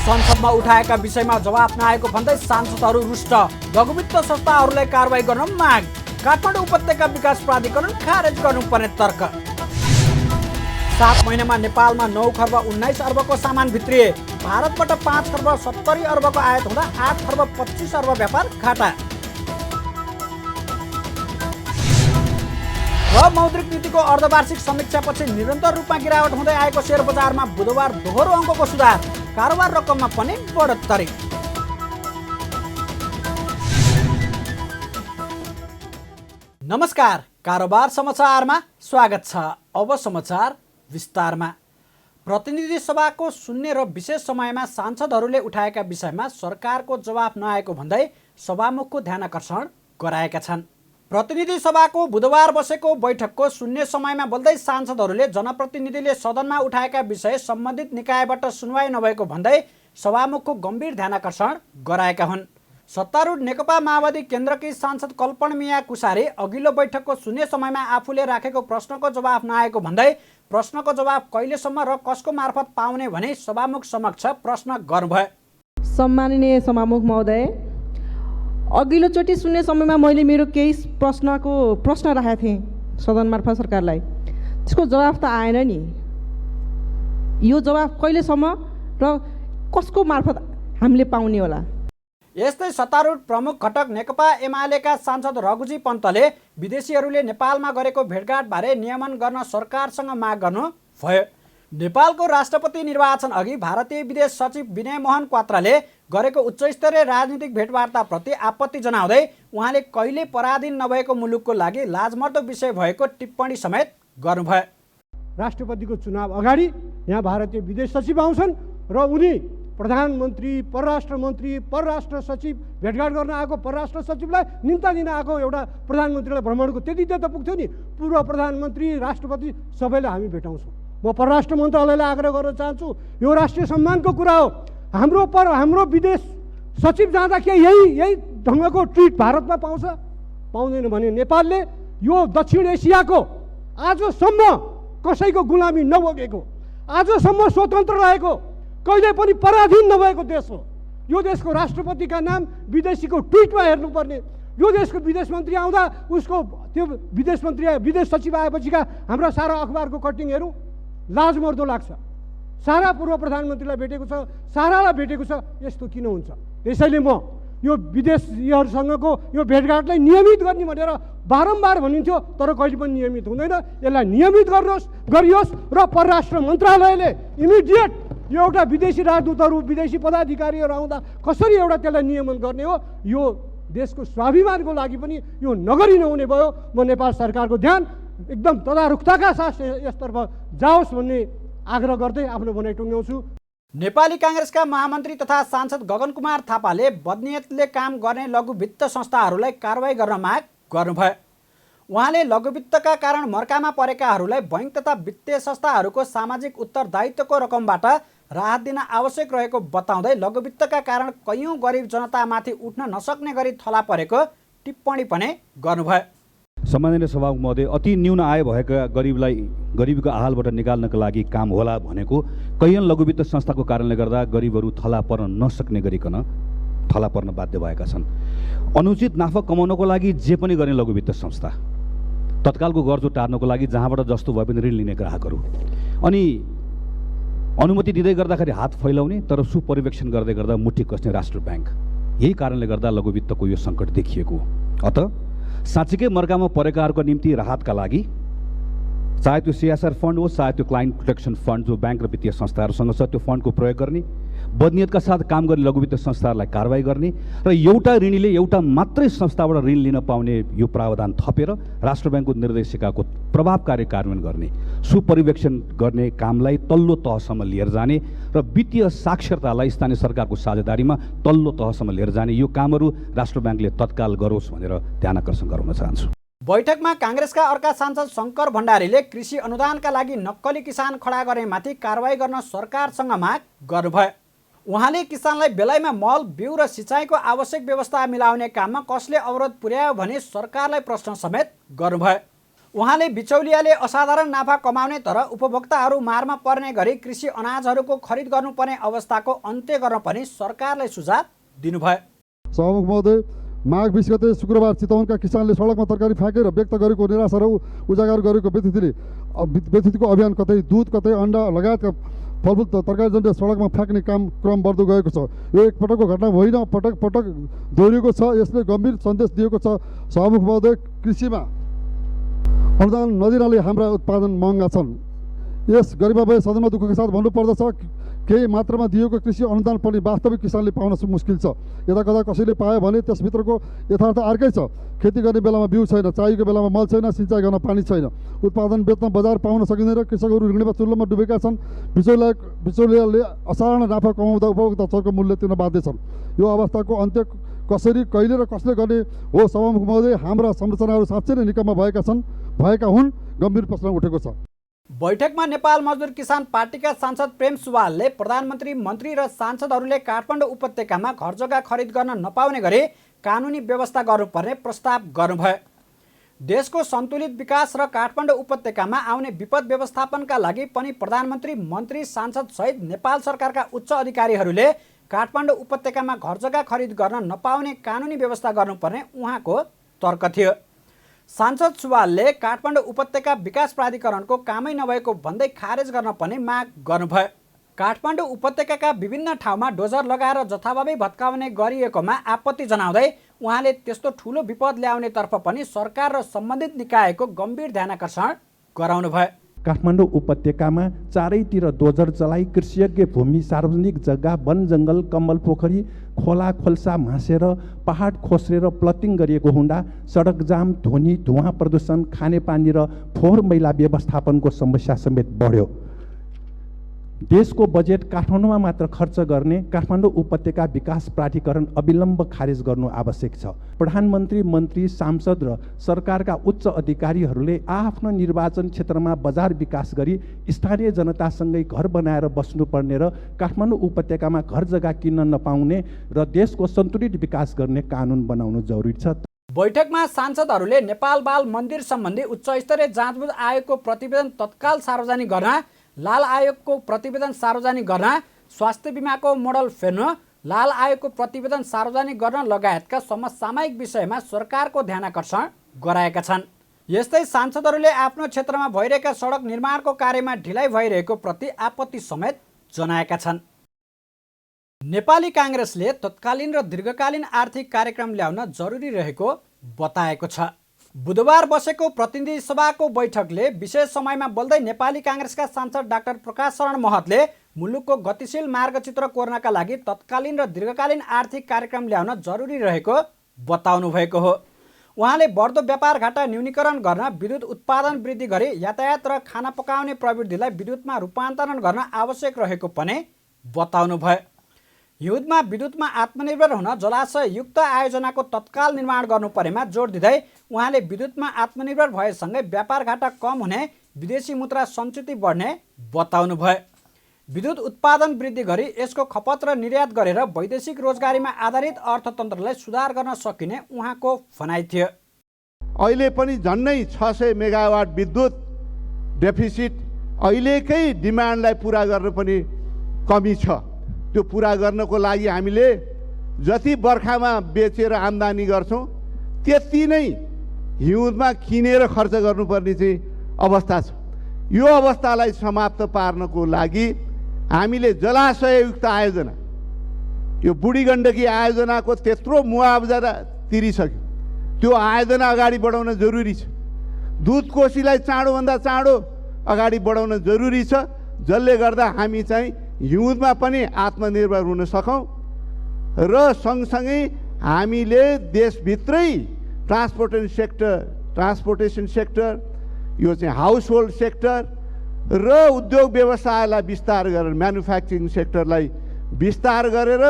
संसदमा उठाएका विषयमा जवाफ नआएको भन्दै सांसदहरू रुष्ट। लघुवित्त संस्थाहरूलाई कारबाही गर्न माग। काठमाडौँ उपत्यका विकास प्राधिकरण खारेज गर्नुपर्ने तर्क। 7 महिनामा नेपालमा 9 खर्ब 19 अर्बको सामान भित्रिए। भारतबाट 5 खर्ब 70 अर्बको आयात हुँदा 8 खर्ब 25 अर्ब व्यापार घाटा। र मौद्रिक नीतिको अर्धवार्षिक समीक्षापछि निरन्तर रूपमा गिरावट हुँदै आएको शेयर बजारमा बुधबार दोहोरो अङ्कको सुधार। कारोबार रकममा पनि बढोत्तरी। नमस्कार, कारोबार समाचारमा स्वागत छ। अब समाचार विस्तारमा। प्रतिनिधि सभाको शून्य र विशेष समयमा सांसदहरूले उठाएका विषयमा सरकारको जवाफ नआएको भन्दै सभामुखको ध्यानाकर्षण गराएका छन्। प्रतिनिधि सभाको बुधबार बसेको बैठकको शून्य समयमा बोल्दै सांसदहरूले जनप्रतिनिधिले सदनमा उठाएका विषय सम्बन्धित निकायबाट सुनवाई नभएको भन्दै सभामुखको गम्भीर ध्यानाकर्षण गराएका हुन्। सत्तारूढ नेकपा माओवादी केन्द्रकी सांसद कल्पनमिया कुसारी अघिल्लो बैठकको शून्य समयमा आफूले राखेको प्रश्नको जवाफ नआएको भन्दै प्रश्नको जवाफ कहिलेसम्म र कसको मार्फत पाउने भनी सभामुख समक्ष प्रश्न गर्नुभयो। सम्माननीय सभामुख महोदय, अघिल्लोचोटि शून्य समयमा मैले मेरो केही प्रश्न राखेको थिएँ सदन मार्फत सरकारलाई। त्यसको जवाफ त आएन नि। यो जवाफ कहिलेसम्म र कसको मार्फत हामीले पाउने होला? यस्तै सत्तारूढ प्रमुख घटक नेकपा एमालेका सांसद रघुजी पन्तले विदेशीहरूले नेपालमा गरेको भेटघाटबारे नियमन गर्न सरकारसँग माग गर्नुभयो। नेपालको राष्ट्रपति निर्वाचन अघि भारतीय विदेश सचिव विनय मोहन क्वात्राले गरेको उच्चस्तरीय राजनीतिक भेटवार्ताप्रति आपत्ति जनाउँदै उहाँले कहिले पराधीन नभएको मुलुकको लागि लाजमर्दो विषय भएको टिप्पणी समेत गर्नुभयो। राष्ट्रपतिको चुनाव अगाडि यहाँ भारतीय विदेश सचिव आउँछन् र उनी प्रधानमन्त्री, परराष्ट्र मन्त्री, परराष्ट्र सचिव भेटघाट गर्न आएको परराष्ट्र सचिवलाई निम्ता दिन आएको एउटा प्रधानमन्त्रीलाई भ्रमणको त्यति त पुग्थ्यो नि। पूर्व प्रधानमन्त्री, राष्ट्रपति सबैलाई हामी भेटाउँछौँ। म परराष्ट्र मन्त्रालयलाई आग्रह गर्न चाहन्छु, यो राष्ट्रिय सम्मानको कुरा हो। हाम्रो विदेश सचिव जाँदा के यही ढङ्गको ट्रिट भारतमा पाउँछ? पाउँदैन भने नेपालले यो दक्षिण एसियाको आजसम्म कसैको गुलामी नभोगेको, आजसम्म स्वतन्त्र रहेको, कहिले पनि पराधीन नभएको देश हो। यो देशको राष्ट्रपतिका नाम विदेशीको ट्विटमा हेर्नुपर्ने। यो देशको विदेश मन्त्री आउँदा उसको त्यो विदेश सचिव आएपछिका हाम्रा सारा अखबारको कटिङ हेरौँ, लाजमर्दो लाग्छ। सारा पूर्व प्रधानमन्त्रीलाई भेटेको छ, सारालाई भेटेको छ। यस्तो किन हुन्छ? त्यसैले म यो विदेशीहरूसँगको यो भेटघाटलाई नियमित गर्ने भनेर बारम्बार भनिन्थ्यो, तर कहिले पनि नियमित हुँदैन। यसलाई नियमित गरियोस् र परराष्ट्र मन्त्रालयले इमिडिएट यो एउटा विदेशी राजदूतहरू, विदेशी पदाधिकारीहरू आउँदा कसरी एउटा त्यसलाई नियमन गर्ने हो, यो देशको स्वाभिमानको लागि पनि यो नगरी नहुने भयो। म नेपाल सरकारको ध्यान एकदम तदारुकताका साथ यसतर्फ जाओस् भन्ने आग्रह गर्दै आफ्नो भनाइ टुङ्ग्याउँछु। नेपाली काङ्ग्रेसका महामन्त्री तथा सांसद गगन कुमार थापाले बदनियतले काम गर्ने लघुवित्त संस्थाहरूलाई कारबाही गर्न माग गर्नुभयो। उहाँले लघुवित्तका कारण मर्कामा परेकाहरूलाई बैंक तथा वित्तीय संस्थाहरूको सामाजिक उत्तरदायित्वको रकमबाट राहत दिन आवश्यक रहेको बताउँदै लघुवित्तका कारण कैयौँ गरिब जनतामाथि उठ्न नसक्ने गरी थला परेको टिप्पणी पनि गर्नुभयो। सम्माननीय सभामुख महोदय, अति न्यून आय भएका गरिबलाई गरिबीको आहालबाट निकाल्नका लागि काम होला भनेको कैयौँ लघुवित्त संस्थाको कारणले गर्दा गरिबहरू थला पर्न नसक्ने गरिकन थला पर्न बाध्य भएका छन्। अनुचित नाफा कमाउनको लागि जे पनि गर्ने लघुवित्त संस्था, तत्कालको गर्जो टार्नको लागि जहाँबाट जस्तो भए पनि ऋण लिने ग्राहकहरू, अनि अनुमति दिँदै गर्दाखेरि हात फैलाउने तर सुपरिवेक्षण गर्दै गर्दा मुठी कस्ने राष्ट्र ब्याङ्क, यही कारणले गर्दा लघुवित्तको यो सङ्कट देखिएको। अत साँच्चीकै मर्कामा परेकाहरूको निम्ति राहतका लागि चाहे त्यो CSR फन्ड होस्, चाहे त्यो क्लाइन्ट प्रोटेक्सन फन्ड जो ब्याङ्क र वित्तीय संस्थाहरूसँग छ, त्यो फन्डको प्रयोग गर्ने, बदनियतका साथ काम गर्ने लघुवित्त संस्थाहरूलाई कारबाही गर्ने र एउटा ऋणीले एउटा मात्रै संस्थाबाट ऋण लिन पाउने यो प्रावधान थपेर राष्ट्र ब्याङ्कको निर्देशिकाको प्रभावकारी कार्यान्वयन गर्ने, सुपरिवेक्षण गर्ने कामलाई तल्लो तहसम्म लिएर जाने र वित्तीय साक्षरतालाई स्थानीय सरकारको साझेदारीमा तल्लो तहसम्म लिएर जाने यो कामहरू राष्ट्र ब्याङ्कले तत्काल गरोस् भनेर ध्यानाकर्षण गराउन चाहन्छु। बैठकमा काङ्ग्रेसका अर्का सांसद शङ्कर भण्डारीले कृषि अनुदानका लागि नक्कली किसान खडा गरेमाथि कारबाही गर्न सरकारसँग माग गर्नुभयो। उहाँले किसानलाई बेलायमा मल, बिउ र सिँचाइको आवश्यक व्यवस्था मिलाउने काममा कसले अवरोध पुर्यायो भनी सरकारलाई प्रश्न समेत गर्नुभयो। उहाँले बिचौलियाले असाधारण नाफा कमाउने तर उपभोक्ताहरू मारमा पर्ने गरी कृषि अनाजहरूको खरिद गर्नुपर्ने अवस्थाको अन्त्य गर्न पनि सरकारलाई सुझाव दिनुभयो। सभामुख महोदय, माघ 20 गते शुक्रबार चितवनका किसानले सडकमा तरकारी फ्याँकेर व्यक्त गरेको निराशा र उजागर गरेको व्यतिथिको अभियान कतै दुध कतै अन्डा लगायतका फलफुल तरकारी जन्य सडकमा फ्याँक्ने क्रम बढ्दो गएको छ। यो एकपटकको घटना होइन, पटक पटक दोहोरिएको छ। यसले गम्भीर सन्देश दिएको छ। सभामुख महोदय, कृषिमा अनुदान नदिनाले हाम्रा उत्पादन महँगा छन्। यस गरिमामय सदनमा दुःखका साथ भन्नुपर्दछ, केही मात्रामा दिएको कृषि अनुदान पनि वास्तविक किसानले पाउन मुस्किल छ। यता कता कसैले पायो भने त्यसभित्रको यथार्थ अर्कै छ। खेती गर्ने बेलामा बिउ छैन, चाहिएको बेलामा मल छैन, सिँचाइ गर्न पानी छैन, उत्पादन बेच्न बजार पाउन सकिँदैन। कृषकहरू ऋणमा चुल्लोमा डुबेका छन्। बिचौलियाले असाधारण नाफा कमाउँदा उपभोक्ता चरको मूल्य तिर्न बाध्य छन्। यो अवस्थाको अन्त्य कसरी, कहिले र कसले गर्ने हो? सभामुख महोदय, हाम्रा संरचनाहरू साँच्चै नै निकम्मा भएका हुन्, गम्भीर प्रश्न उठेको छ। बैठकमा नेपाल मजदुर किसान पार्टीका सांसद प्रेम सुवालले प्रधानमन्त्री, मन्त्री र सांसदहरूले काठमाडौँ उपत्यकामा घरजग्गा खरिद गर्न नपाउने गरी कानुनी व्यवस्था गर्नुपर्ने प्रस्ताव गर्नुभयो। देशको सन्तुलित विकास र काठमाडौँ उपत्यकामा आउने विपद व्यवस्थापनका लागि पनि प्रधानमन्त्री, मन्त्री, सांसदसहित नेपाल सरकारका उच्च अधिकारीहरूले काठमाडौँ उपत्यकामा घरजग्गा खरिद गर्न नपाउने कानुनी व्यवस्था गर्नुपर्ने उहाँको तर्क थियो। सांसद सुवालले काठमाडौँ उपत्यका विकास प्राधिकरणको कामै नभएको भन्दै खारेज गर्न पनि माग गर्नुभयो। काठमाडौँ उपत्यकाका विभिन्न ठाउँमा डोजर लगाएर जथाभावी भत्काउने गरिएकोमा आपत्ति जनाउँदै उहाँले त्यस्तो ठुलो विपद ल्याउनेतर्फ पनि सरकार र सम्बन्धित निकायको गम्भीर ध्यानाकर्षण गराउनुभयो। काठमाडौँ उपत्यकामा चारैतिर डोजर चलाई कृषियोग्य भूमि, सार्वजनिक जग्गा, वन जङ्गल, कम्बल पोखरी, खोला खोल्सा भाँसेर पहाड खोस्रेर प्लटिङ गरिएको हुँदा सडक जाम, ध्वनि, धुवाँ प्रदूषण, खानेपानी र फोहोर मैला व्यवस्थापनको समस्या समेत बढ्यो। देशको बजेट काठमाडौँमा मात्र खर्च गर्ने काठमाडौँ उपत्यका विकास प्राधिकरण अविलम्ब खारेज गर्नु आवश्यक छ। प्रधानमन्त्री, मन्त्री, सांसद र सरकारका उच्च अधिकारीहरूले आफ्नो निर्वाचन क्षेत्रमा बजार विकास गरी स्थानीय जनतासँगै घर बनाएर बस्नुपर्ने र काठमाडौँ उपत्यकामा घर जग्गा किन्न नपाउने र देशको सन्तुलित विकास गर्ने कानुन बनाउनु जरुरी छ। बैठकमा सांसदहरूले नेपाल बाल मन्दिर सम्बन्धी उच्चस्तरीय जाँचबुझ आयोगको प्रतिवेदन तत्काल सार्वजनिक गर्न, लाल आयोगको प्रतिवेदन सार्वजनिक गर्न, स्वास्थ्य बिमाको मोडल फेर्नु, लाल आयोगको प्रतिवेदन सार्वजनिक गर्न लगायतका समसामयिक विषयमा सरकारको ध्यानाकर्षण गराएका छन्। यस्तै सांसदहरूले आफ्नो क्षेत्रमा भइरहेका सडक निर्माणको कार्यमा ढिलाइ भइरहेको प्रति आपत्ति समेत जनाएका छन्। नेपाली काङ्ग्रेसले तत्कालीन र दीर्घकालीन आर्थिक कार्यक्रम ल्याउन जरुरी रहेको बताएको छ। बुधबार बसेको प्रतिनिधि सभाको बैठकले विशेष समयमा बोल्दै नेपाली काङ्ग्रेसका सांसद डाक्टर प्रकाश शरण महतले मुलुकको गतिशील मार्गचित्र कोर्नका लागि तत्कालीन र दीर्घकालीन आर्थिक कार्यक्रम ल्याउन जरुरी रहेको बताउनु भएको हो। उहाँले बढ्दो व्यापार घाटा न्यूनीकरण गर्न, विद्युत उत्पादन वृद्धि गरी यातायात र खाना पकाउने प्रविधिलाई विद्युतमा रूपान्तरण गर्न आवश्यक रहेको पनि बताउनु भयो। हिउँदमा विद्युतमा आत्मनिर्भर हुन जलाशययुक्त आयोजनाको तत्काल निर्माण गर्नुपर्नेमा जोड दिँदै उहाँले विद्युतमा आत्मनिर्भर भएसँगै व्यापार घाटा कम हुने, विदेशी मुद्रा सञ्चित बढ्ने बताउनु भयो। विद्युत उत्पादन वृद्धि गरी यसको खपत र निर्यात गरेर वैदेशिक रोजगारीमा आधारित अर्थतन्त्रलाई सुधार गर्न सकिने उहाँको भनाइ थियो। अहिले पनि झन्डै 600 मेगावाट विद्युत डेफिसिट, अहिलेकै डिमान्डलाई पुरा गर्न पनि कमी छ। त्यो पुरा गर्नको लागि हामीले जति बर्खामा बेचेर आम्दानी गर्छौँ त्यति नै हिउँदमा किनेर खर्च गर्नुपर्ने चाहिँ अवस्था छ। यो अवस्थालाई समाप्त पार्नको लागि हामीले जलाशययुक्त आयोजना, यो बुढी गण्डकी आयोजनाको त्यत्रो मुआवजा तिरिसक्यो, त्यो आयोजना अगाडि बढाउन जरुरी छ। दुध कोशीलाई चाँडोभन्दा चाँडो अगाडि बढाउन जरुरी छ, जसले गर्दा हामी चाहिँ हिउँदमा पनि आत्मनिर्भर हुन सकौँ र सँगसँगै हामीले देशभित्रै ट्रान्सपोर्टेसन सेक्टर, यो चाहिँ हाउस होल्ड सेक्टर र उद्योग व्यवसायलाई विस्तार गरेर, म्यानुफ्याक्चरिङ सेक्टरलाई विस्तार गरेर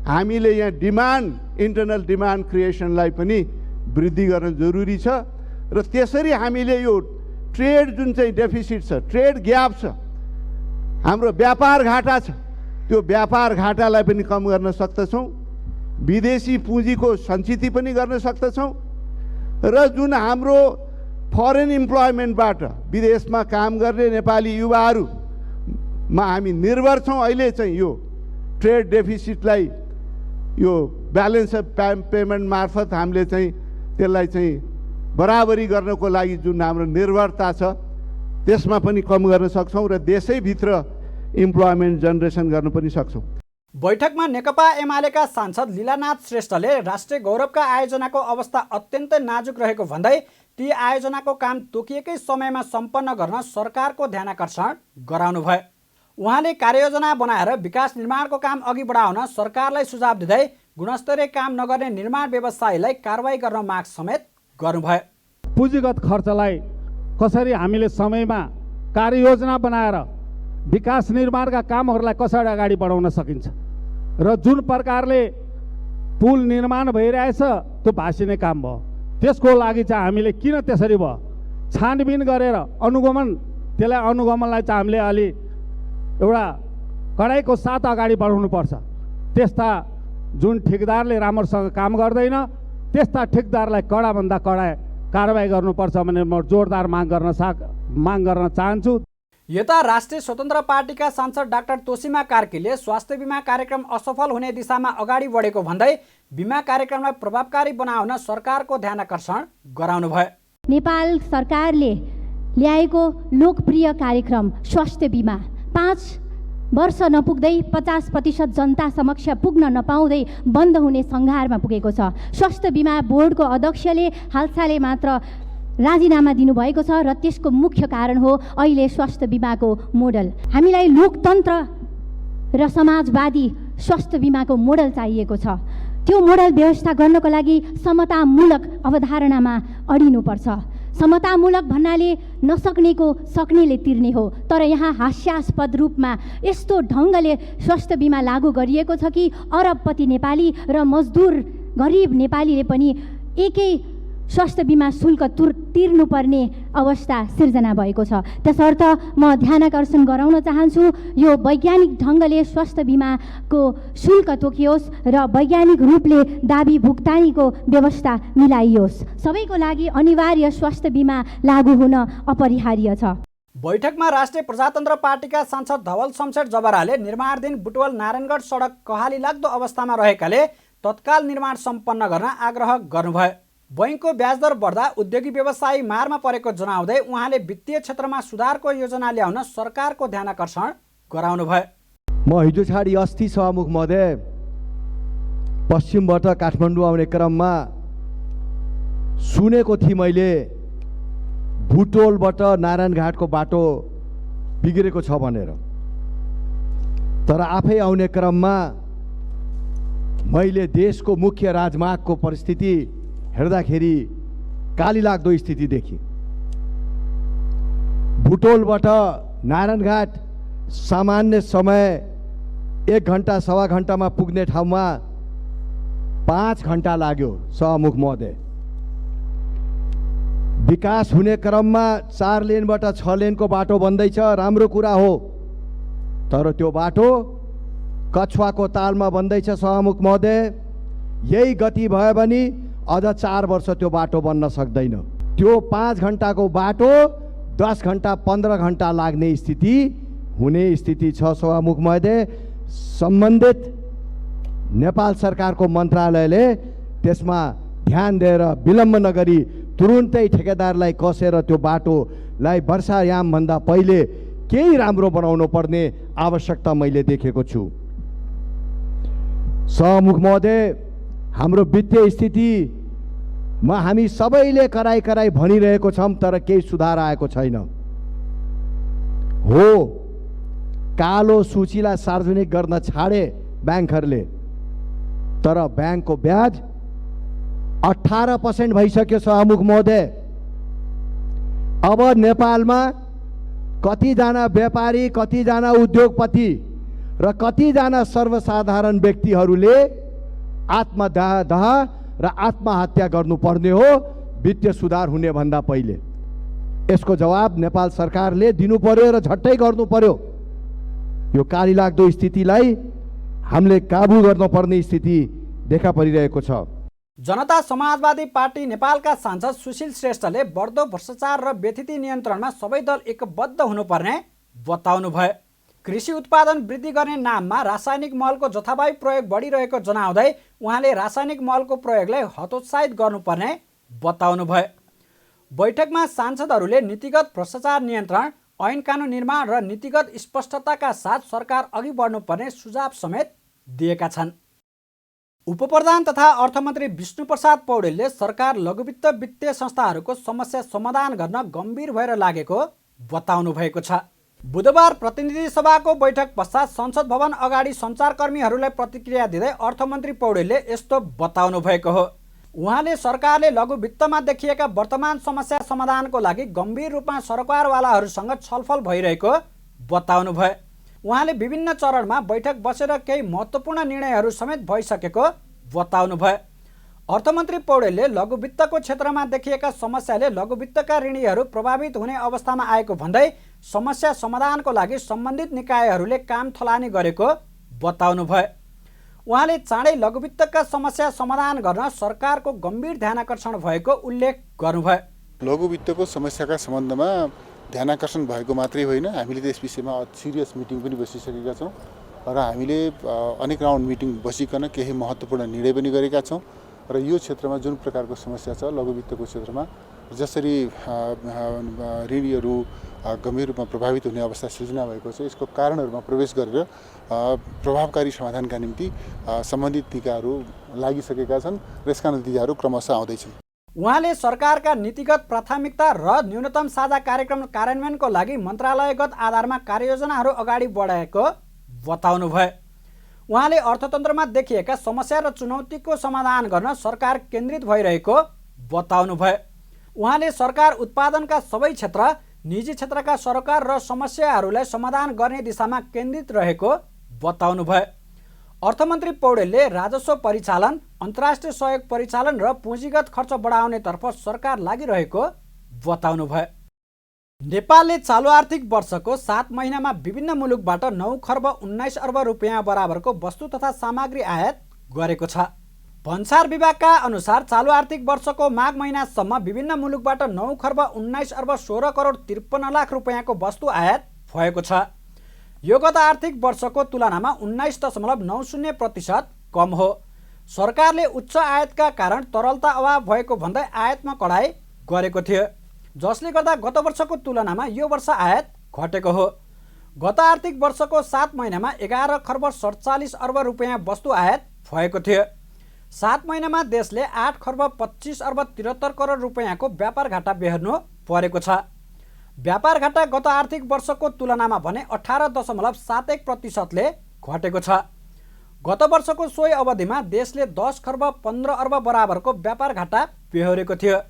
हामीले यहाँ डिमान्ड, इन्टरनल डिमान्ड क्रिएसनलाई पनि वृद्धि गर्न जरुरी छ। र त्यसरी हामीले यो ट्रेड जुन चाहिँ डेफिसिट छ, ट्रेड ग्याप छ, हाम्रो व्यापार घाटा छ, त्यो व्यापार घाटालाई पनि कम गर्न सक्दछौँ, विदेशी पुँजीको सञ्चित पनि गर्न सक्दछौँ र जुन हाम्रो फरेन इम्प्लोइमेन्टबाट विदेशमा काम गर्ने नेपाली युवाहरूमा हामी निर्भर छौँ। अहिले चाहिँ यो ट्रेड डेफिसिटलाई यो ब्यालेन्स अफ पेमेन्ट मार्फत हामीले चाहिँ त्यसलाई चाहिँ बराबरी गर्नको लागि जुन हाम्रो निर्भरता छ त्यसमा पनि कम गर्न सक्छौँ र देशैभित्र इम्प्लोइमेन्ट जेनेरेसन गर्न पनि सक्छौँ। बैठकमा नेकपा एमालेका सांसद लीलानाथ श्रेष्ठले राष्ट्रिय गौरवका आयोजनाको अवस्था अत्यन्तै नाजुक रहेको भन्दै ती आयोजनाको काम तोकिएकै समयमा सम्पन्न गर्न सरकारको ध्यानाकर्षण गराउनुभयो। उहाँले कार्ययोजना बनाएर विकास निर्माणको काम अघि बढाउन सरकारलाई सुझाव दिँदै गुणस्तरीय काम नगर्ने निर्माण व्यवसायीलाई कारवाही गर्न माग समेत गर्नुभयो। पुँजीगत खर्चलाई कसरी हामीले समयमा कार्ययोजना बनाएर विकास निर्माणका कामहरूलाई कसरी अगाडि बढाउन सकिन्छ र जुन प्रकारले पुल निर्माण भइरहेछ त्यो भासिने काम भयो। त्यसको लागि चाहिँ हामीले किन त्यसरी भयो छानबिन गरेर अनुगमनलाई चाहिँ हामीले अलि एउटा कडाइको साथ अगाडि बढाउनुपर्छ। त्यस्ता जुन ठेकेदारले राम्रोसँग काम गर्दैन त्यस्ता ठेकेदारलाई कडाभन्दा कडा कारवाही गर्नुपर्छ भन्ने म जोरदार माग गर्न चाहन्छु। यता राष्ट्रिय स्वतन्त्र पार्टीका सांसद डाक्टर तोसीमा कार्कीले स्वास्थ्य बिमा कार्यक्रम असफल हुने दिशामा अगाडि बढेको भन्दै बिमा कार्यक्रमलाई प्रभावकारी बनाउन सरकारको ध्यानाकर्षण गराउनुभयो। नेपाल सरकारले ल्याएको लोकप्रिय कार्यक्रम स्वास्थ्य बिमा 5 वर्ष नपुग्दै 50% जनता समक्ष पुग्न नपाउँदै बन्द हुने सङ्घारमा पुगेको छ। स्वास्थ्य बिमा बोर्डको अध्यक्षले हालसालै मात्र राजीनामा दिनुभएको छ र त्यसको मुख्य कारण हो अहिले स्वास्थ्य बिमाको मोडल। हामीलाई लोकतन्त्र र समाजवादी स्वास्थ्य बिमाको मोडल चाहिएको छ। त्यो मोडल व्यवस्था गर्नको लागि समतामूलक अवधारणामा अडिनुपर्छ। समतामूलक भन्नाले नसक्नेको सक्नेले तिर्ने हो, तर यहाँ हास्यास्पद रूपमा यस्तो ढङ्गले स्वास्थ्य बिमा लागू गरिएको छ कि अरबपति नेपाली र मजदुर गरिब नेपालीले पनि एकै स्वास्थ्य बिमा शुल्क तिर्नुपर्ने अवस्था सिर्जना भएको छ। त्यसर्थ म ध्यानाकर्षण गराउन चाहन्छु यो वैज्ञानिक ढङ्गले स्वास्थ्य बिमाको शुल्क तोकियोस् र वैज्ञानिक रूपले दाबी भुक्तानीको व्यवस्था मिलाइयोस्। सबैको लागि अनिवार्य स्वास्थ्य बिमा लागू हुन अपरिहार्य छ। बैठकमा राष्ट्रिय प्रजातन्त्र पार्टीका सांसद धवल शमशेर जबराले निर्माणाधीन बुटवल नारायणगढ सडक कहाली लाग्दो अवस्थामा रहेकाले तत्काल निर्माण सम्पन्न गर्न आग्रह गर्नुभयो। बैंकको ब्याज दर बढ्दा उद्योगी व्यवसायी मारमा परेको जनाउँदै उहाँले वित्तीय क्षेत्रमा सुधारको योजना ल्याउन सरकारको ध्यानाकर्षण गराउनुभयो। म हिजो छाडी अस्ति सभामुख महोदय पश्चिमबाट काठमाडौँ आउने क्रममा सुनेको थिएँ मैले बुटोलबाट नारायणघाटको बाटो बिग्रेको छ भनेर, तर आफै आउने क्रममा मैले देशको मुख्य राजमार्गको परिस्थिति हेर्दाखेरि काली लाग्दो स्थिति देखेँ। बुटोलबाट नारायणघाट सामान्य समय 1 घन्टा सवा घन्टामा पुग्ने ठाउँमा 5 घन्टा लाग्यो सभामुख महोदय। विकास हुने क्रममा 4 लेनबाट 6 लेनको बाटो बन्दैछ, राम्रो कुरा हो, तर त्यो बाटो कछुवाको तालमा बन्दैछ सभामुख महोदय। यही गति भयो भने अझ 4 वर्ष त्यो बाटो बन्न सक्दैन। त्यो 5 घन्टाको बाटो 10 घन्टा 15 घन्टा लाग्ने स्थिति हुने स्थिति छ सभामुख महोदय। सम्बन्धित नेपाल सरकारको मन्त्रालयले त्यसमा ध्यान दिएर विलम्ब नगरी तुरुन्तै ठेकेदारलाई कसेर त्यो बाटोलाई वर्षायामभन्दा पहिले केही राम्रो बनाउनु पर्ने आवश्यकता मैले देखेको छु। सभामुख महोदय, हाम्रो वित्तीय स्थितिमा हामी सबैले कराई कराई भनिरहेको छौँ, तर केही सुधार आएको छैन। हो, कालो सूचीलाई सार्वजनिक गर्न छाडे ब्याङ्कहरूले, तर ब्याङ्कको ब्याज 18% भइसक्यो सभामुख महोदय। अब नेपालमा कतिजना व्यापारी, कतिजना उद्योगपति र कतिजना सर्वसाधारण व्यक्तिहरूले आत्मदाह र आत्महत्या गर्नुपर्ने हो वित्तीय सुधार हुने भन्दा पहिले। यसको जवाब नेपाल सरकारले दिनु पर्यो र झट्टै गर्नु पर्यो। यो काली लाग्दो स्थितिलाई हामीले काबु गर्नुपर्ने स्थिति देखा परिरहेको छ। जनता समाजवादी पार्टी नेपालका सांसद सुशील श्रेष्ठले बढ्दो भ्रष्टाचार र व्यथिति नियन्त्रणमा सबै दल एकबद्ध हुनुपर्ने बताउनुभयो। कृषि उत्पादन वृद्धि गर्ने नाममा रासायनिक मलको जथाभावी प्रयोग बढिरहेको जनाउँदै उहाँले रासायनिक मलको प्रयोगलाई हतोत्साहित गर्नुपर्ने बताउनुभयो। बैठकमा सांसदहरूले नीतिगत भ्रष्टाचार नियन्त्रण, ऐन कानुन निर्माण र नीतिगत स्पष्टताका साथ सरकार अघि बढ्नुपर्ने सुझाव समेत दिएका छन्। उपप्रधान तथा अर्थमन्त्री विष्णुप्रसाद पौडेलले सरकार लघुवित्त वित्तीय संस्थाहरूको समस्या समाधान गर्न गम्भीर भएर लागेको बताउनु भएको छ। बुधबार प्रतिनिधि सभाको बैठक पश्चात संसद भवन अगाडि सञ्चारकर्मीहरूलाई प्रतिक्रिया दिँदै अर्थमन्त्री पौडेलले यस्तो बताउनु भएको हो। उहाँले सरकारले लघुवित्तमा देखिएका वर्तमान समस्या समाधानको लागि गम्भीर रूपमा सरकारवालाहरूसँग छलफल भइरहेको बताउनु भयो। उहाँले विभिन्न चरणमा बैठक बसेर केही महत्त्वपूर्ण निर्णयहरू समेत भइसकेको बताउनु भयो। अर्थमन्त्री पौडेलले लघुवित्तको क्षेत्रमा देखिएका समस्याले लघुवित्तका ऋणीहरू प्रभावित हुने अवस्थामा आएको भन्दै समस्या समाधानको लागि सम्बन्धित निकायहरूले काम थलानी गरेको बताउनु भयो। उहाँले चाँडै लघुवित्तका समस्या समाधान गर्न सरकारको गम्भीर ध्यानाकर्षण भएको उल्लेख गर्नुभयो। लघुवित्तको समस्याका सम्बन्धमा ध्यानाकर्षण भएको मात्रै होइन, हामीले त्यस विषयमा सिरियस मिटिङ पनि बसिसकेका छौँ र हामीले अनेक राउन्ड मिटिङ बसिकन केही महत्त्वपूर्ण निर्णय पनि गरेका छौँ र यो क्षेत्रमा जुन प्रकारको समस्या छ लघुवित्तको क्षेत्रमा जसरी ऋणीहरू गम्भीर रूपमा प्रभावित हुने अवस्था सृजना भएको छ, यसको कारणहरूमा प्रवेश गरेर प्रभावकारी समाधानका निम्ति सम्बन्धित निकायहरू लागिसकेका छन् र यसका नतिजाहरू क्रमशः आउँदैछन्। उहाँले सरकारका नीतिगत प्राथमिकता र न्यूनतम साझा कार्यक्रम कार्यान्वयनको लागि मन्त्रालयगत आधारमा कार्ययोजनाहरू अगाडि बढाएको बताउनु भयो। उहाँले अर्थतन्त्रमा देखिएका समस्या र चुनौतीको समाधान गर्न सरकार केन्द्रित भइरहेको बताउनु भयो। उहाँले सरकार उत्पादनका सबै क्षेत्र, निजी क्षेत्रका सरकार र समस्याहरूलाई समाधान गर्ने दिशामा केन्द्रित रहेको बताउनु भयो। अर्थमन्त्री पौडेलले राजस्व परिचालन, अन्तर्राष्ट्रिय सहयोग परिचालन र पुँजीगत खर्च बढाउनेतर्फ सरकार लागिरहेको बताउनु भयो। नेपालले चालु आर्थिक वर्षको 7 महिनामा विभिन्न मुलुकबाट 9 खर्ब 19 अर्ब रुपियाँ बराबरको वस्तु तथा सामग्री आयात गरेको छ। भन्सार विभागका अनुसार चालु आर्थिक वर्षको माघ महिनासम्म विभिन्न मुलुकबाट 9 खर्ब 19 अर्ब 16 करोड 53 लाख रुपियाँको वस्तु आयात भएको छ। यो गत आर्थिक वर्षको तुलनामा 19.90% कम हो। सरकारले उच्च आयातका कारण तरलता अभाव भएको भन्दै आयातमा कडाई गरेको थियो, जसले गर्दा गत वर्षको तुलनामा यो वर्ष आयात घटेको हो। गत आर्थिक वर्षको 7 महिनामा 11 खर्ब 47 अर्ब रुपियाँ वस्तु आयात भएको थियो। 7 महिनामा देशले 8 खर्ब 25 अर्ब 73 करोड रुपियाँको व्यापार घाटा बेहोर्नु परेको छ। व्यापार घाटा गत आर्थिक वर्षको तुलनामा भने 18.71%ले घटेको छ। गत वर्षको सोही अवधिमा देशले 10 खर्ब 15 अर्ब बराबरको व्यापार घाटा बेहोरेको थियो।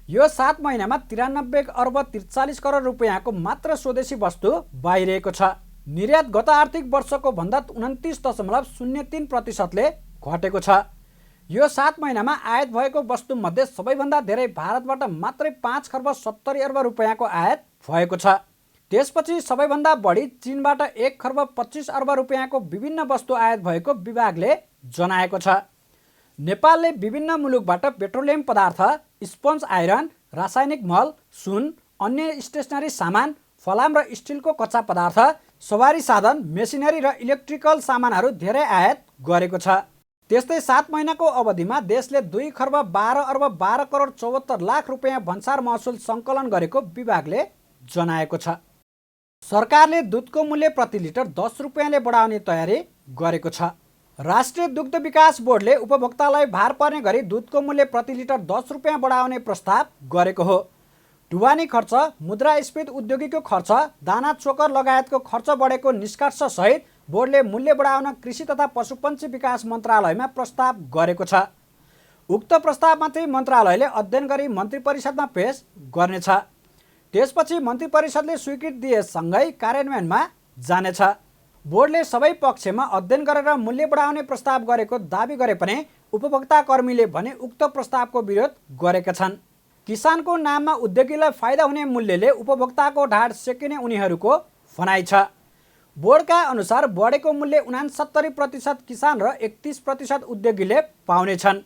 यो 7 महिनामा 93 अर्ब 43 करोड रुपियाँको मात्र स्वदेशी वस्तु बाहिरिएको छ। निर्यात गत आर्थिक वर्षको भन्दा 29.03%ले घटेको छ। यो 7 महिनामा आयात भएको वस्तुमध्ये सबैभन्दा धेरै भारतबाट मात्रै 5 खर्ब 70 अर्ब रुपियाँको आयात भएको छ। त्यसपछि सबैभन्दा बढी चीनबाट 1 खर्ब 25 अर्ब रुपियाँको विभिन्न वस्तु आयात भएको विभागले जनाएको छ। नेपालले विभिन्न मुलुकबाट पेट्रोलियम पदार्थ, स्पन्ज आइरन, रासायनिक मल, सुन, अन्य स्टेसनरी सामान, फलाम र स्टिलको कच्चा पदार्थ, सवारी साधन, मेसिनरी र इलेक्ट्रिकल सामानहरू धेरै आयात गरेको छ। त्यस्तै 7 महिनाको अवधिमा देशले 2 खर्ब 12 अर्ब 12 करोड 74 लाख रुपियाँ भन्सार महसुल सङ्कलन गरेको विभागले जनाएको छ। सरकारले दुधको मूल्य प्रति लिटर 10 रुपियाँले बढाउने तयारी गरेको छ। राष्ट्रिय दुग्ध विकास बोर्डले उपभोक्तालाई भार पर्ने गरी दुधको मूल्य प्रति लिटर 10 रुपियाँ बढाउने प्रस्ताव गरेको हो। ढुवानी खर्च, मुद्रास्फीति उद्योगीको खर्च, दाना चोकर लगायतको खर्च बढेको निष्कर्ष सहित बोर्डले मूल्य बढाउन कृषि तथा पशुपन्छी विकास मन्त्रालयमा प्रस्ताव गरेको छ। उक्त प्रस्तावमाथि मन्त्रालयले अध्ययन गरी मन्त्री परिषदमा पेश गर्नेछ। त्यसपछि मन्त्री परिषदले स्वीकृति दिएसँगै कार्यान्वयनमा जानेछ। बोर्डले सबै पक्षमा अध्ययन गरेर मूल्य बढाउने प्रस्ताव गरेको दाबी गरे पनि उपभोक्ता कर्मीले भने उक्त प्रस्तावको विरोध गरेका छन्। किसानको नाममा उद्योगीलाई फाइदा हुने मूल्यले उपभोक्ताको ढाड सेकिने उनीहरूको भनाइ छ। बोर्डका अनुसार बढेको मूल्य 69% किसान र 31% उद्योगीले पाउनेछन्।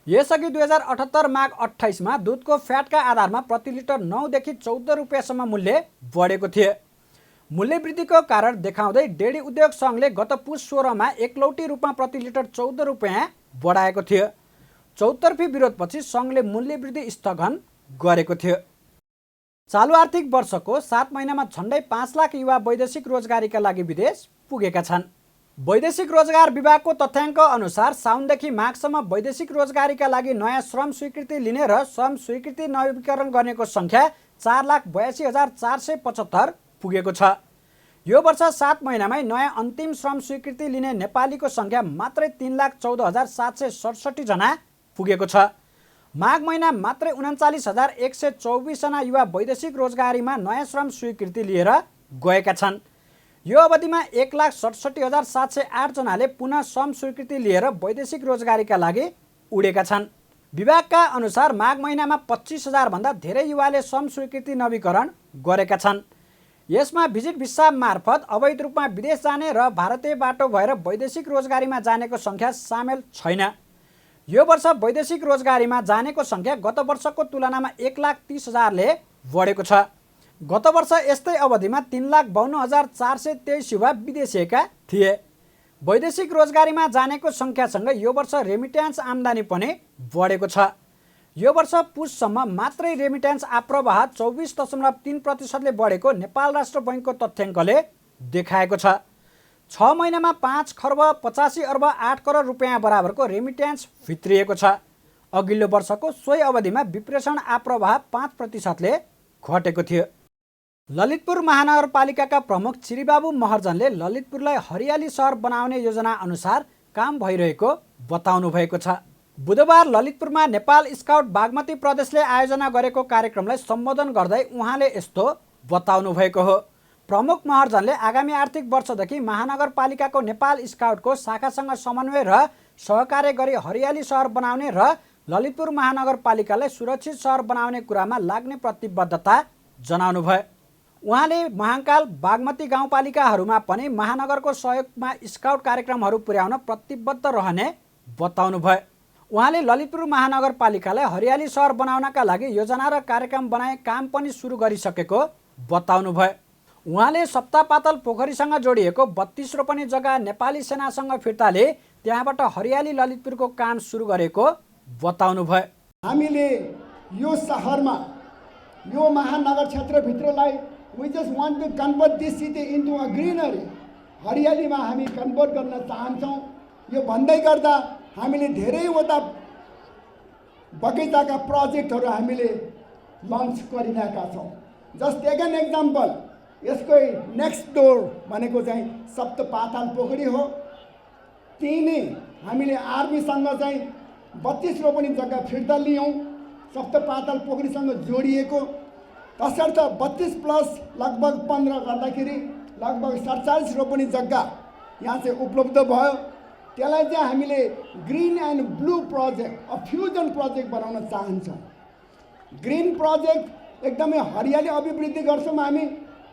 यसअघि 2078 माघ 28मा दुधको फ्याटका आधारमा प्रति लिटर 9 देखि 14 रुपियाँसम्म मूल्य बढेको थियो। मूल्य वृद्धिको कारण देखाउँदै डेरी उद्योग सङ्घले गत पुस 16मा एकलौटी रूपमा प्रति लिटर 14 रुपियाँ बढाएको थियो। चौतर्फी विरोधपछि सङ्घले मूल्य वृद्धि स्थगन गरेको थियो। चालु आर्थिक वर्षको 7 महिनामा झन्डै 5 लाख युवा वैदेशिक रोजगारीका लागि विदेश पुगेका छन्। वैदेशिक रोजगार विभागको तथ्याङ्क अनुसार साउनदेखि माघसम्म वैदेशिक रोजगारीका लागि नयाँ श्रम स्वीकृति लिने र श्रम स्वीकृति नवीकरण गर्नेको सङ्ख्या 4,82,475 पुगेको छ। यो वर्ष 7 महिनामै नयाँ अन्तिम श्रम स्वीकृति लिने नेपालीको सङ्ख्या मात्रै 3,14,767 जना पुगेको छ। माघ महिना मात्रै 39,124 जना युवा वैदेशिक रोजगारीमा नयाँ श्रम स्वीकृति लिएर गएका छन्। यो अवधिमा 1,67,708 जनाले पुनः श्रम स्वीकृति लिएर वैदेशिक रोजगारीका लागि उडेका छन्। विभागका अनुसार माघ महिनामा 25,000 भन्दा धेरै युवाले श्रम स्वीकृति नवीकरण गरेका छन्। यसमा भिजिट भिसा मार्फत अवैध रूपमा विदेश जाने र भारतीय बाटो भएर वैदेशिक रोजगारीमा जानेको सङ्ख्या सामेल छैन। यो वर्ष वैदेशिक रोजगारीमा जानेको सङ्ख्या गत वर्षको तुलनामा 1,30,000ले बढेको छ। गत वर्ष यस्तै अवधिमा 3,52,423 युवा विदेशिएका थिए। वैदेशिक रोजगारीमा जानेको सङ्ख्यासँग यो वर्ष रेमिट्यान्स आम्दानी पनि बढेको छ। यो वर्ष पुससम्म मात्रै रेमिट्यान्स आप्रवाह 24.3%ले बढेको नेपाल राष्ट्र बैङ्कको तथ्याङ्कले देखाएको छ। 6 महिनामा 5,85,08 करोड रुपियाँ बराबरको रेमिट्यान्स भित्रिएको छ। अघिल्लो वर्षको सोही अवधिमा विप्रेषण आप्रवाह 5%ले घटेको थियो। ललितपुर महानगरपालिकाका प्रमुख श्रीबाबु महर्जनले ललितपुरलाई हरियाली सहर बनाउने योजना अनुसार काम भइरहेको बताउनु भएको छ। बुधबार ललितपुरमा नेपाल स्काउट बागमती प्रदेशले आयोजना गरेको कार्यक्रमलाई सम्बोधन गर्दै उहाँले यस्तो बताउनु भएको हो। प्रमुख महर्जनले आगामी आर्थिक वर्षदेखि महानगरपालिकाको नेपाल स्काउटको शाखासँग समन्वय र सहकार्य गरी हरियाली सहर बनाउने र ललितपुर महानगरपालिकालाई सुरक्षित सहर बनाउने कुरामा लाग्ने प्रतिबद्धता जनाउनु भयो। उहाँले महाकाल बागमती गाउँपालिकाहरूमा पनि महानगरको सहयोगमा स्काउट कार्यक्रमहरू पुर्याउन प्रतिबद्ध रहने बताउनु भयो। उहाँले ललितपुर महानगरपालिकालाई हरियाली सहर बनाउनका लागि योजना र कार्यक्रम बनाए काम पनि सुरु गरिसकेको बताउनु भयो। उहाँले सप्तापातल पोखरीसँग जोडिएको 32 रोपनी जग्गा नेपाली सेनासँग फिर्ताले त्यहाँबाट हरियाली ललितपुरको काम सुरु गरेको बताउनु भयो। हामीले यो सहरमा यो महानगर क्षेत्रभित्रलाई we just want to convert this city into a greenery, हरियालीमा हामी कन्भर्ट गर्न चाहन्छौँ। यो भन्दै गर्दा हामीले धेरैवटा बगैँचाका प्रोजेक्टहरू हामीले लन्च गरिरहेका छौँ। जस्ट टेक एन एक्जाम्पल, यसको नेक्स्ट डोर भनेको चाहिँ सप्तपाताल पोखरी हो। त्यही नै हामीले आर्मीसँग चाहिँ 32 रोपनी जग्गा फिर्ता लियौँ, सप्तपाताल पोखरीसँग जोडिएको। तसर्थ 32 प्लस लगभग 15 गर्दाखेरि लगभग 47 रोपनी जग्गा यहाँ चाहिँ उपलब्ध भयो। त्यसलाई चाहिँ हामीले green and blue project, a fusion project बनाउन चाहन्छौँ। ग्रिन प्रोजेक्ट एकदमै हरियाली अभिवृद्धि गर्छौँ हामी,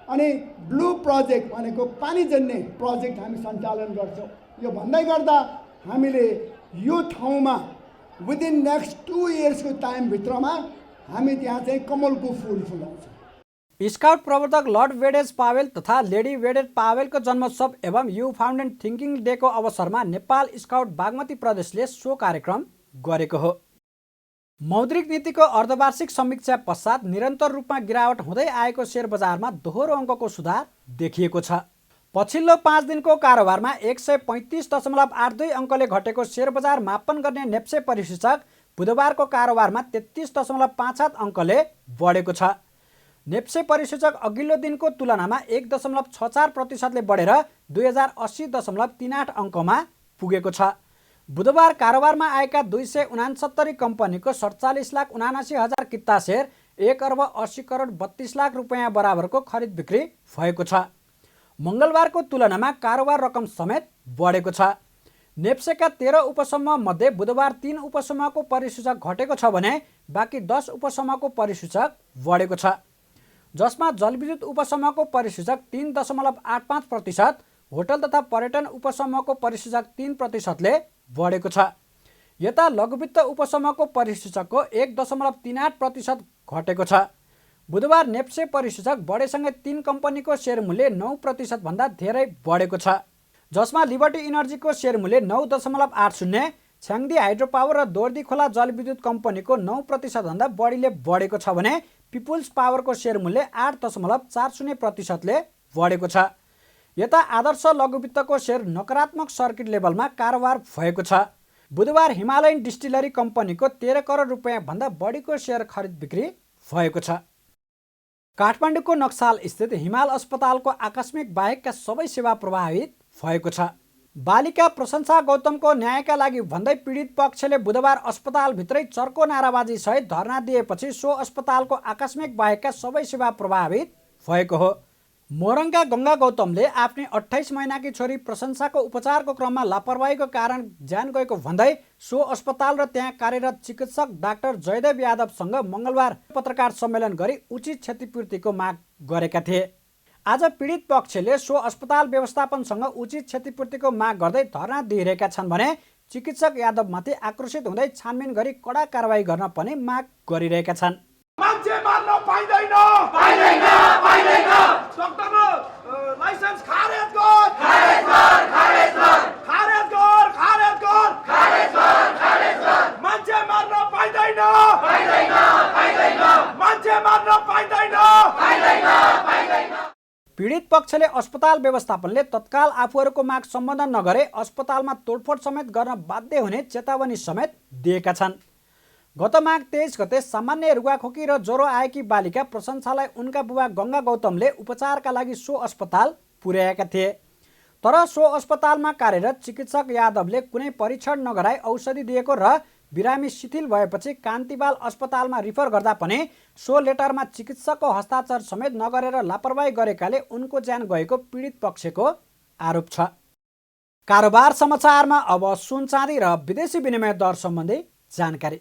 अनि ब्लू प्रोजेक्ट भनेको पानीजन्य प्रोजेक्ट हामी सञ्चालन गर्छौँ। यो भन्दै गर्दा हामीले यो ठाउँमा विदिन नेक्स्ट 2 इयर्सको टाइमभित्रमा हामी त्यहाँ चाहिँ कमलको फुल फुलाउँछौँ। स्काउट प्रवर्तक लर्ड वेडेज पावेल तथा लेडी वेडेज पावेलको जन्मोत्सव एवं यु फाउन्डेन थिङ्किङ डेको अवसरमा नेपाल स्काउट बागमती प्रदेशले सो कार्यक्रम गरेको हो। मौद्रिक नीतिको अर्धवार्षिक समीक्षा पश्चात निरन्तर रूपमा गिरावट हुँदै आएको सेयर बजारमा दोहोरो अङ्कको सुधार देखिएको छ। पछिल्लो 5 दिनको कारोबारमा 135.82 अङ्कले घटेको सेयर बजार मापन गर्ने नेप्से परिसूचक बुधबारको कारोबारमा 33.57 अङ्कले बढेको छ। नेप्से परिसूचक अघिल्लो दिनको तुलनामा 1.64%ले बढेर 2080.38 अङ्कमा पुगेको छ। बुधबार कारोबारमा आएका 269 कम्पनीको 47,79,000 किता सेयर 1,80,32,00,000 रुपियाँ बराबरको खरिद बिक्री भएको छ। मङ्गलबारको तुलनामा कारोबार रकम समेत बढेको छ। नेप्सेका 13 उपसमूह मध्ये बुधबार 3 उपसमूहको परिसूचक घटेको छ भने बाँकी 10 उपसमूहको परिसूचक बढेको छ, जसमा जलविद्युत उपसमूहको परिसूचक 3.85%, होटल तथा पर्यटन उपसमूहको परिसूचक 3%ले बढेको छ। यता लघुवित्त उपसमूहको परिसूचकको 1.38% घटेको छ। बुधबार नेप्से परिसूचक बढेसँगै 3 कम्पनीको सेयर मूल्य 9% भन्दा धेरै बढेको छ, जसमा लिबर्टी इनर्जीको सेयर मूल्य 9.80, छ्याङ्दी हाइड्रो पावर र दोर्दी खोला जलविद्युत कम्पनीको 9% भन्दा बढीले बढेको छ भने पिपुल्स पावरको सेयर मूल्य 8.40%ले बढेको छ। यता आदर्श लघुवित्तको सेयर नकारात्मक सर्किट लेभलमा कारोबार भएको छ। बुधबार हिमालयन डिस्टिलरी कम्पनीको 13 करोड रुपियाँ भन्दा बढीको सेयर खरिद बिक्री भएको छ। काठमाडौँको नक्साल स्थित हिमाल अस्पतालको आकस्मिक बाहेकका सबै सेवा प्रभावित भएको छ। बालिका प्रशंसा गौतमको न्यायका लागि भन्दै पीडित पक्षले बुधबार अस्पतालभित्रै चर्को नाराबाजी सहित धरना दिएपछि सो अस्पतालको आकस्मिक बाहेकका सबै सेवा प्रभावित भएको हो। मोरङका गङ्गा गौतमले आफ्नी 28 महिनाकी छोरी प्रशंसाको उपचारको क्रममा लापरवाहीको कारण ज्यान गएको भन्दै सो अस्पताल र त्यहाँ कार्यरत चिकित्सक डाक्टर जयदेव यादवसँग मङ्गलबार पत्रकार सम्मेलन गरी उचित क्षतिपूर्तिको माग गरेका थिए। आज पीडित पक्षले सो अस्पताल व्यवस्थापनसँग उचित क्षतिपूर्तिको माग गर्दै धरना दिइरहेका छन् भने चिकित्सक यादवमाथि आक्रोशित हुँदै छानबिन गरी कडा कारबाही गर्न पनि माग गरिरहेका छन्। मान्छे मार्न पाइँदैन, पाइँदैन, पाइँदैन। डाक्टरको लाइसेन्स खारेज गर, खारेज गर, खारेज गर, खारेज गर, खारेज गर, खारेज गर, खारेज गर। मान्छे मार्न पाइँदैन, पाइँदैन, पाइँदैन। मान्छे मार्न पाइँदैन, पाइँदैन, पाइँदैन। पीडित पक्षले अस्पताल व्यवस्थापनले तत्काल आफूहरूको माग सम्बोधन नगरे अस्पतालमा तोडफोड समेत गर्न बाध्य हुने चेतावनी समेत दिएका छन्। गत माघ 23 गते सामान्य रुगाखोकी र ज्वरो आएकी बालिका प्रशंसालाई उनका बुबा गङ्गा गौतमले उपचारका लागि सो अस्पताल पुर्याएका थिए। तर सो अस्पतालमा कार्यरत चिकित्सक यादवले कुनै परीक्षण नगराई औषधि दिएको र बिरामी शिथिल भएपछि कान्तिबाल अस्पतालमा रिफर गर्दा पनि सो लेटरमा चिकित्सकको हस्ताक्षर समेत नगरेर लापरवाही गरेकाले उनको ज्यान गएको पीडित पक्षको आरोप छ। कारोबार समाचारमा अब सुन चाँदी र विदेशी विनिमय दर सम्बन्धी जानकारी।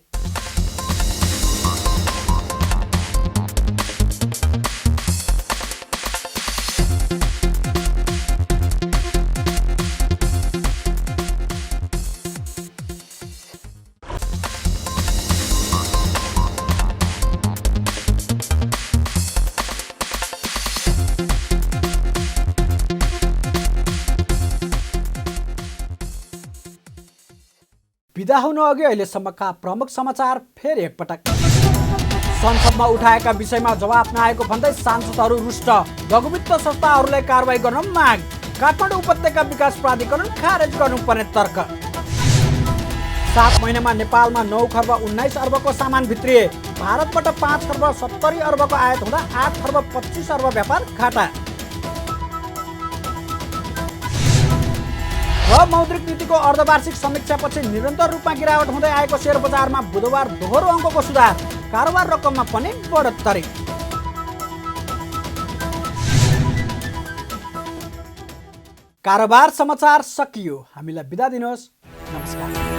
बिदा हुनु अघि अहिलेसम्मका प्रमुख समाचार फेरि एकपटक। संसदमा उठाएका विषयमा जवाफ नआएको भन्दै सांसदहरू रुष्ट, लघुवित्त संस्थाहरूलाई कारबाही गर्न माग, काठमाडौँ उपत्यका विकास प्राधिकरण खारेज गर्नुपर्ने तर्क। 7 महिनामा नेपालमा 9 खर्ब 19 अर्बको सामान भित्रिए, भारतबाट 5 खर्ब 70 अर्बको आयात हुँदा 8 खर्ब 25 अर्ब व्यापार घाटा। र मौद्रिक नीतिको अर्धवार्षिक समीक्षापछि निरन्तर रूपमा गिरावट हुँदै आएको शेयर बजारमा बुधबार दोहोरो अङ्कको सुधार, कारोबार रकममा पनि बढोत्तरी। कारोबार समाचार सकियो। हामीलाई बिदा दिनुहोस्। नमस्कार।